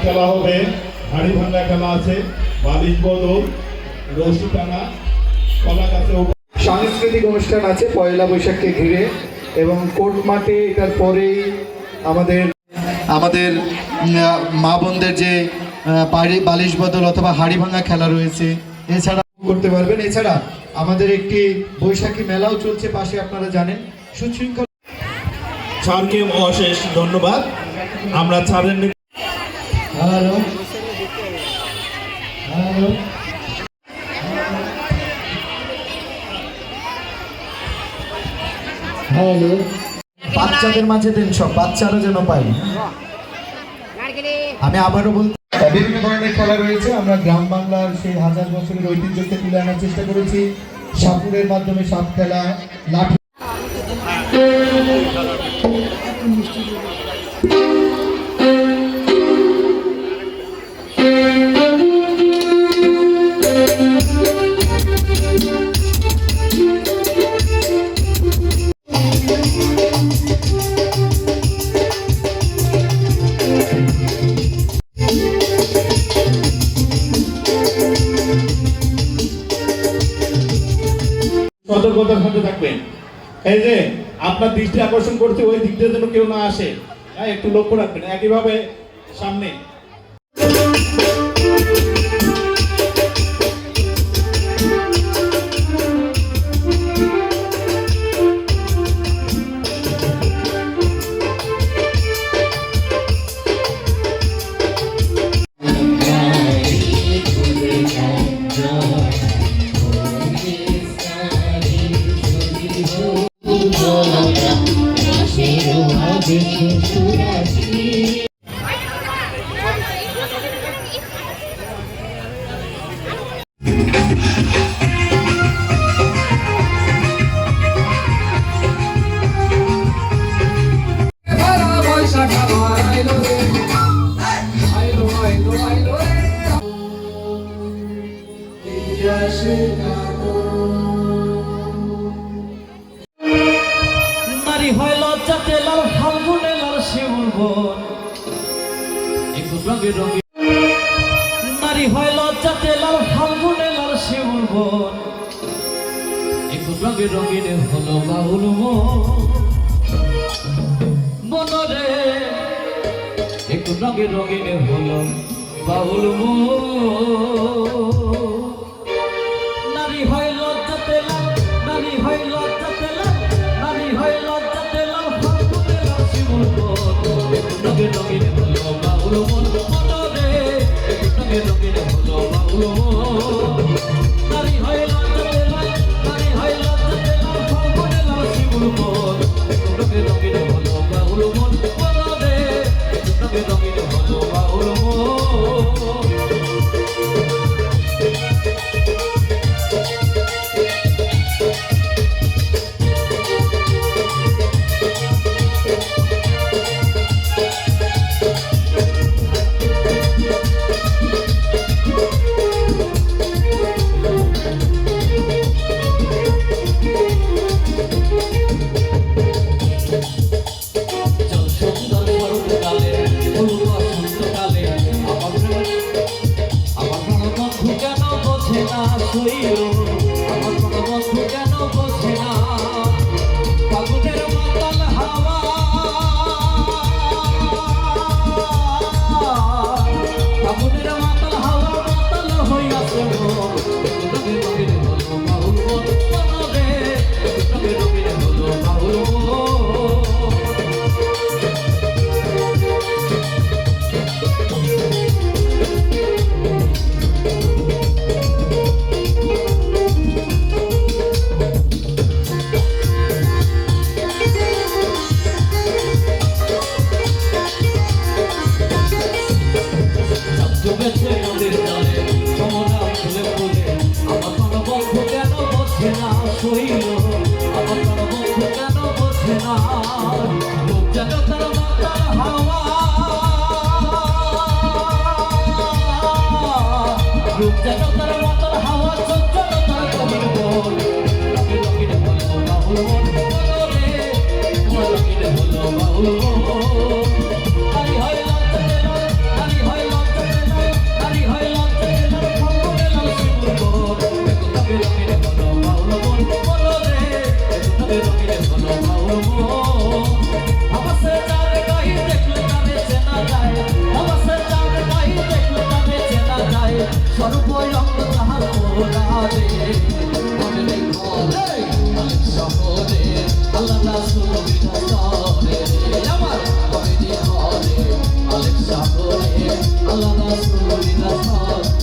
খেলা হবে, হাড়ি ভাঙা খেলা আছে, বালিশ বদল, রশি টানা, কলা গাছে। সাংস্কৃতিক অনুষ্ঠান আছে পয়লা বৈশাখকে ঘিরে, এবং কোর্ট মাঠে এটার পরেই আমাদের মা বোনদের যে বালিশ বদল অথবা হাড়ি ভাঙা খেলা রয়েছে, এছাড়া করতে পারবেন। এছাড়া আমাদের একটি বৈশাখী মেলাও চলছে পাশে, আপনারা জানেন। সুশৃঙ্খল স্যারকে অশেষ ধন্যবাদ। আমরা স্যারের বাচ্চাদের মাঝে দেন, সব বাচ্চারা যেন পাই। আমি আবারও বলতে, বিভিন্ন ধরনের খেলা রয়েছে। আমরা গ্রাম বাংলার সেই হাজার বছরের ঐতিহ্যকে তুলে আনার চেষ্টা করেছি। সাপুরের মাধ্যমে সাপ খেলা, লাঠি। সতর্কতার সাথে থাকবেন। এই যে আপনার দৃষ্টি আকর্ষণ করছে, ওই দিক দিয়ে যেন কেউ না আসে, হ্যাঁ, একটু লক্ষ্য রাখবেন। একইভাবে সামনে নারী হয় লজ্জাতে লাল, ফাল্গুনে লাল শিউর বন, একটু রঙে রঙে। নারী হয় লজ্জাতে লাল, ফাল্গুনে লাল শিউর বন, একটু রঙে রঙিন হলো বাউল মনরে, একটু রঙে রঙিন হলো বাউল। নারী হয় লজ্জাতে লাল, নারী হয় লজ্জাতে লাল, নারী হয় লজ্জাতে লাল, ফাল্গুনে লাল শিমুল বন, একটু রঙে রঙিন হলো বাউল মনরে, একটু রঙে রঙিন হলো বাউল। নারী হয় লজ্জাতে লাল, নারী হয় লজ্জাতে লাল, ফাল্গুনে লাল শিমুল বন, একটু রঙে রঙিন হলো বাউল মনরে, একটু রঙে রঙিন হলো বাউল। Hari Hari সর্বয়ঙ্গ তাহার কোলারে মনে ঘরে আলেক শহরে আল্লাহ রাসূল বিনাশরে আমার মনে ঘরে আলেক শহরে আল্লাহ রাসূল বিনাশরে